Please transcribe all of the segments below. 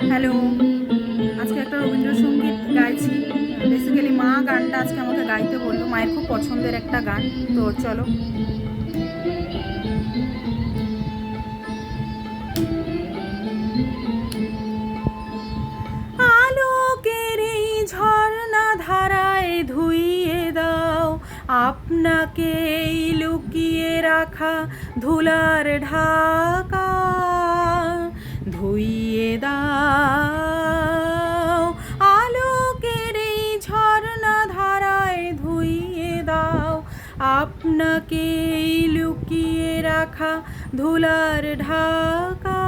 Hello, আজকে একটা রবীন্দ্রসঙ্গীত গাইছি। বেসিক্যালি মা গানটা আজকে আমাকে গাইতে বললো। মায়ের খুব পছন্দের একটা গান, তো চলো। আলোকের এই ঝর্ণা ধারায় ধুইয়ে দাও আপনাকে লুকিয়ে রাখা ধুলার ঢাকা, ধুইয়ে দাও আলোকের এই ঝর্ণা ধারায় ধুইয়ে দাও আপনাকে লুকিয়ে রাখা ধুলার ঢাকা,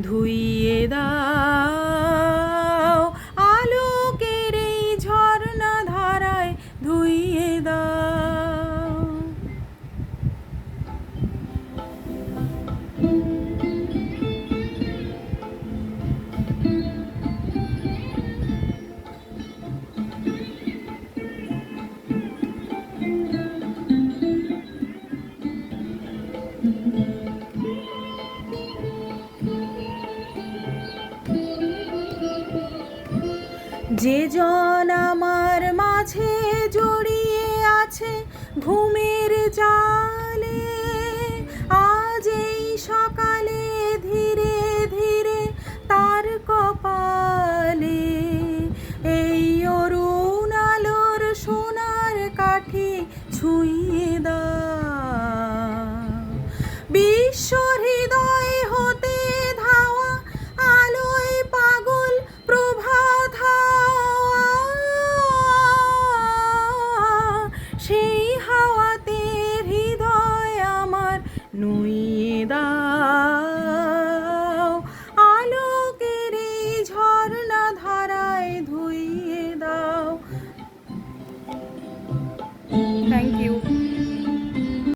ধুইয়ে দাও আলোকের এই ঝর্ণা ধারায় ধুইয়ে দাও। যে জন আমার মাঝে জড়িয়ে আছে ঘুমের জালে, আজ এই সকালে ধীরে ধীরে তার কপালে এই অরুণ আলোর সোনার কাঠি ছুঁয়ে দাও। বিশ্ব হৃদয় হতে ধাওয়া আলোয় পাগল প্রভাত হাওয়া, সেই হাওয়াতে হৃদয় আমার নুইয়ে দাও আলোকের এই ঝর্ণা ধারায় ধুইয়ে